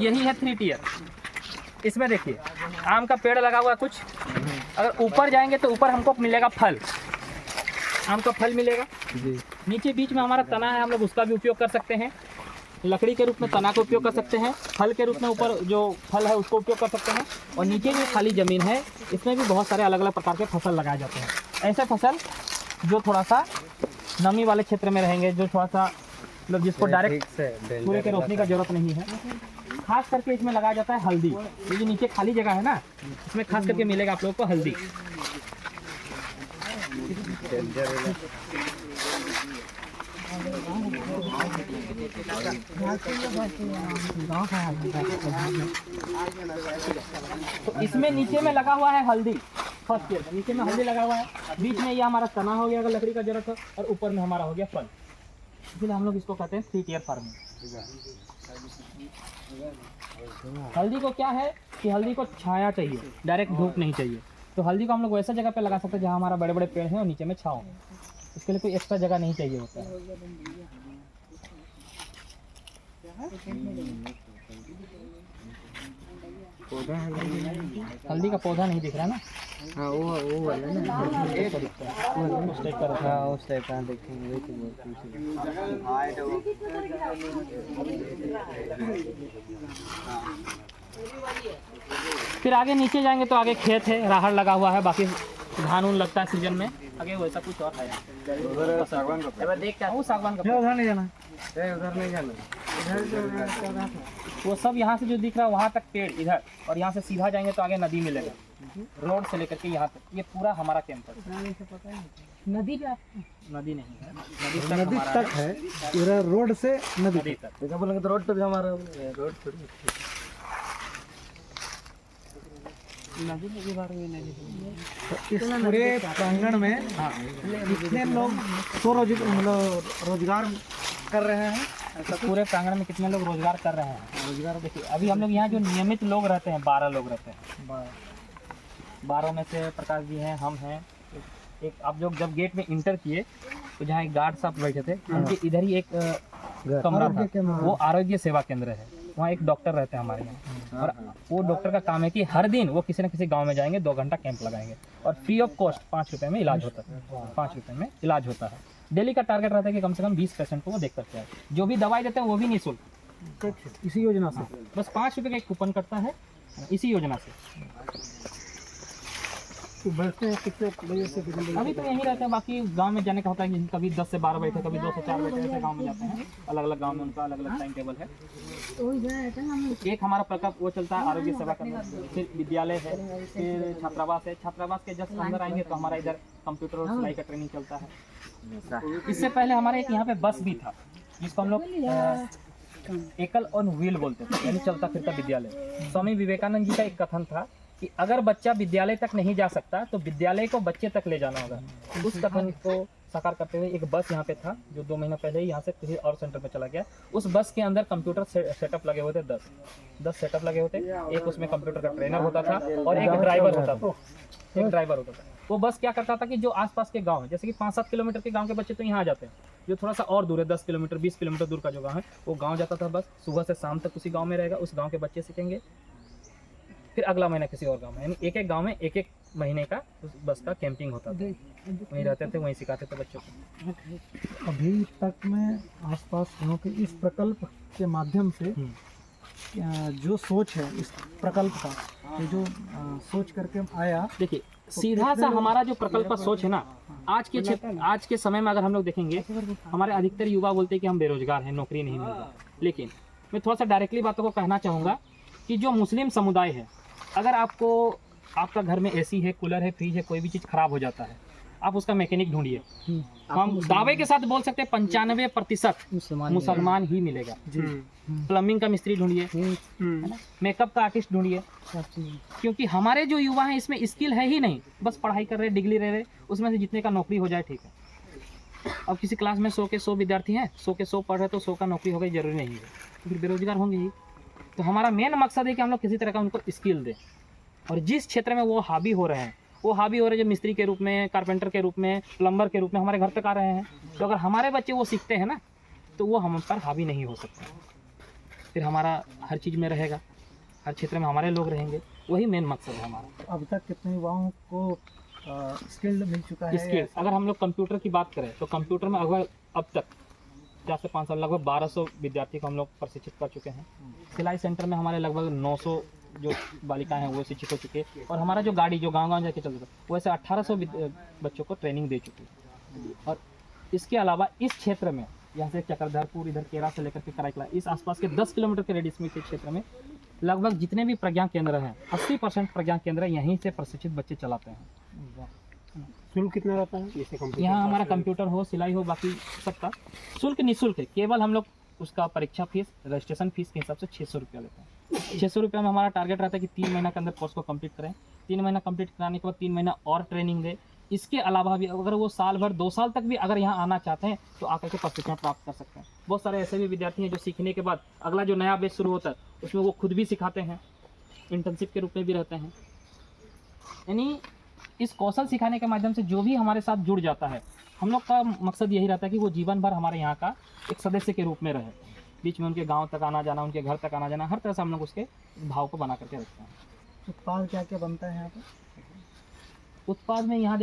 यही है 3 टियर। इसमें देखिए आम का पेड़ लगा हुआ है कुछ, अगर ऊपर जाएंगे तो ऊपर हमको मिलेगा फल, आम का फल मिलेगा जी। नीचे बीच में हमारा तना है, हम लोग उसका भी उपयोग कर सकते हैं, लकड़ी के रूप में तना का उपयोग कर सकते हैं, फल के रूप में ऊपर जो फल है उसको उपयोग कर सकते हैं। और नीचे जो खाली ज़मीन है इसमें भी बहुत सारे अलग अलग प्रकार के फसल लगाए जाते हैं। ऐसे फसल जो थोड़ा सा नमी वाले क्षेत्र में रहेंगे, जो थोड़ा सा मतलब जिसको डायरेक्ट सूर्य की रोशनी का जरूरत नहीं है, खास करके इसमें लगाया जाता है हल्दी। ये जो नीचे खाली जगह है ना, इसमें खास करके मिलेगा आप लोगों को हल्दी। तो इसमें नीचे में लगा हुआ है हल्दी, फर्स्ट ईयर नीचे में हल्दी लगा हुआ है, बीच में ये हमारा तना हो गया अगर लकड़ी का जरूरत हो, और ऊपर में हमारा हो गया फल। इसलिए हम लोग इसको कहते हैं 3 टियर फार्मिंग। हल्दी को क्या है कि हल्दी को छाया चाहिए, डायरेक्ट धूप नहीं चाहिए, तो हल्दी को हम लोग वैसा जगह पे लगा सकते हैं जहाँ हमारा बड़े बड़े पेड़ हैं और नीचे में छाँव है। इसके लिए कोई एक्स्ट्रा जगह नहीं चाहिए होता है। हल्दी का पौधा नहीं दिख रहा ना? हाँ वो वाला ना, उस टाइप का रखा है, उस टाइप का देखेंगे। फिर आगे नीचे जाएंगे तो आगे खेत है, राहड़ लगा हुआ है, बाकी धान उन लगता है सीजन में। आगे वैसा कुछ और है, सागवान का देख क्या, वो सागवान का उधर नहीं जाना, उधर नहीं जाना, वो सब यहाँ से जो दिख रहा है वहाँ तक पेड़ इधर, और यहाँ से सीधा जाएंगे तो आगे नदी मिलेगा, रोड से लेकर के यहाँ तक। ये पूरा हमारा कैंपस। नदी पे नदी नहीं है, नदी तक है, पूरा रोड से नदी तक। जैसा बोलेंगे तो रोड पे भी हमारा रोड थोड़ी नदी के बारे में नहीं। तो इस पूरे प्रांगण में कितने लोग रोजगार कर रहे हैं? तो पूरे प्रांगण में कितने लोग रोजगार कर रहे हैं? रोजगार देखिए, अभी हम लोग यहाँ जो नियमित लोग रहते हैं 12 लोग रहते हैं। 12 में से प्रकाश जी हैं, हम हैं, एक आप लोग जब गेट में इंटर किए तो जहाँ एक गार्ड साहब बैठे थे उनके इधर ही एक कमरा था, वो आरोग्य सेवा केंद्र है, वहाँ एक डॉक्टर रहते हैं हमारे यहाँ। और वो डॉक्टर का काम है कि हर दिन वो किसी न किसी गांव में जाएंगे, 2 घंटा कैंप लगाएंगे और फ्री ऑफ कॉस्ट 5 रुपये में इलाज होता है। 5 रुपये में इलाज होता है। डेली का टारगेट रहता है कि कम से कम 20 पेशेंट को वो देख करते हैं। जो भी दवाई देते हैं वो भी निःशुल्क, इसी योजना से। बस 5 रुपये का एक कूपन कटता है इसी योजना से। बैठते हैं कितने बजे से? अभी तो यहीं रहते हैं, बाकी गांव में जाने का होता है कि कभी 10 से 12 बैठे, कभी 2 से 4 बैठे, ऐसे गांव में जाते हैं। अलग अलग गांव में उनका अलग अलग टाइम टेबल है। एक हमारा प्रकल्प वो चलता है आरोग्य सेवा करना, फिर विद्यालय है, फिर छात्रावास है। छात्रावास के जस्ट अंदर आएंगे तो हमारा इधर कंप्यूटर और सिलाई का ट्रेनिंग चलता है। इससे पहले हमारे एक यहाँ पे बस भी था, जिसको हम लोग एकल ऑन व्हील बोलते थे, यानी चलता फिरता विद्यालय। स्वामी विवेकानंद जी का एक कथन था कि अगर बच्चा विद्यालय तक नहीं जा सकता तो विद्यालय को बच्चे तक ले जाना होगा। उस कथन को साकार करते हुए एक बस यहाँ पे था, जो 2 महीना पहले ही यहाँ से किसी और सेंटर पे चला गया। उस बस के अंदर कंप्यूटर सेटअप लगे हुए थे, 10 सेटअप लगे होते। एक उसमें कंप्यूटर का ट्रेनर होता था और एक ड्राइवर होता था। वो बस क्या करता था कि जो आसपास के गाँव है, जैसे कि 5-7 किलोमीटर के गाँव के बच्चे तो यहाँ आ जाते हैं, जो थोड़ा सा और दूर है 10 किलोमीटर 20 किलोमीटर दूर का जो गाँव है, वो गाँव जाता था। बस सुबह से शाम तक उसी गाँव में रहेगा, उस गाँव के बच्चे सीखेंगे, फिर अगला महीना किसी और गांव में, यानी एक गांव में एक महीने का उस बस का कैंपिंग होता था। वहीं रहते थे, वहीं सिखाते थे बच्चों को। अभी तक में आसपास गाँव के इस प्रकल्प के माध्यम से जो सोच है इस प्रकल्प का, ये जो सोच करके आया, देखिए सीधा सा हमारा जो प्रकल्प का सोच है ना, आज के क्षेत्र आज के समय में अगर हम लोग देखेंगे, हमारे अधिकतर युवा बोलते हैं कि हम बेरोजगार हैं, नौकरी नहीं मिल रहा। लेकिन मैं थोड़ा सा डायरेक्टली बातों को कहना चाहूँगा कि जो मुस्लिम समुदाय है, अगर आपका घर में एसी है, कूलर है, फ्रिज है, कोई भी चीज़ खराब हो जाता है, आप उसका मैकेनिक ढूंढिए। हम दावे के साथ बोल सकते हैं 95% मुसलमान ही मिलेगा। प्लम्बिंग का मिस्त्री ढूंढिए, मेकअप का आर्टिस्ट ढूंढिए, क्योंकि हमारे जो युवा हैं इसमें स्किल है ही नहीं, बस पढ़ाई कर रहे, डिग्री ले रहे, उसमें से जितने का नौकरी हो जाए ठीक है। अब किसी क्लास में 100 के 100 विद्यार्थी हैं, 100 के 100 पढ़ रहे तो 100 का नौकरी हो गई, जरूरी नहीं है, तो फिर बेरोजगार होंगे ही। तो हमारा मेन मकसद है कि हम लोग किसी तरह का उनको स्किल दें, और जिस क्षेत्र में वो हावी हो रहे हैं, जो मिस्त्री के रूप में, कारपेंटर के रूप में, प्लम्बर के रूप में हमारे घर तक आ रहे हैं, तो अगर हमारे बच्चे वो सीखते हैं ना, तो वो हम पर हावी नहीं हो सकते। फिर हमारा हर चीज़ में रहेगा, हर क्षेत्र में हमारे लोग रहेंगे, वही मेन मकसद है हमारा। अब तक कितने युवाओं को स्किल्ड मिल चुका है? स्किल अगर हम लोग कंप्यूटर की बात करें तो कंप्यूटर में अगर अब तक 4 से 5 साल लगभग 1200 विद्यार्थी को हम लोग प्रशिक्षित कर चुके हैं। सिलाई सेंटर में हमारे लगभग 900 जो बालिकाएं हैं वो शिक्षित हो चुके हैं, और हमारा जो गाड़ी जो गांव-गांव जाके चलता था वैसे 1800 बच्चों को ट्रेनिंग दे चुकी है। और इसके अलावा इस क्षेत्र में यहाँ से चक्रधरपुर, इधर केरा से लेकर के कराईकला, इस आसपास के 10 किलोमीटर के रेडियस में के क्षेत्र में लगभग जितने भी प्रज्ञा केंद्र हैं 80% प्रज्ञा केंद्र यहीं से प्रशिक्षित बच्चे चलाते हैं। शुल्क कितना रहता है जैसे कंप्यूटर? यहाँ हमारा कंप्यूटर हो, सिलाई हो, बाकी सबका शुल्क निःशुल्क है। केवल हम लोग उसका परीक्षा फीस, रजिस्ट्रेशन फीस के हिसाब से 600 रुपया लेते हैं। 600 रुपये में हमारा टारगेट रहता है कि 3 महीना के अंदर कोर्स को कंप्लीट करें। 3 महीना कंप्लीट कराने के बाद 3 महीना और ट्रेनिंग दें। इसके अलावा भी अगर वो साल भर 2 साल तक भी अगर यहाँ आना चाहते हैं तो आकर के प्रशिक्षण प्राप्त कर सकते हैं। बहुत सारे ऐसे भी विद्यार्थी हैं जो सीखने के बाद अगला जो नया बैच शुरू होता है उसमें वो खुद भी सिखाते हैं, इंटर्नशिप के रूप में भी रहते हैं। यानी इस कौशल सिखाने के माध्यम से जो भी हमारे साथ जुड़ जाता है, हम लोग का मकसद यही रहता है कि वो जीवन भर हमारे यहाँ का एक सदस्य के रूप में रहे। बीच में उनके गांव तक आना जाना, उनके घर तक आना जाना, हर तरह से हम लोग उसके भाव को बना करके रखते हैं। उत्पाद क्या क्या बनता है यहाँ पर? उत्पाद में यहाँ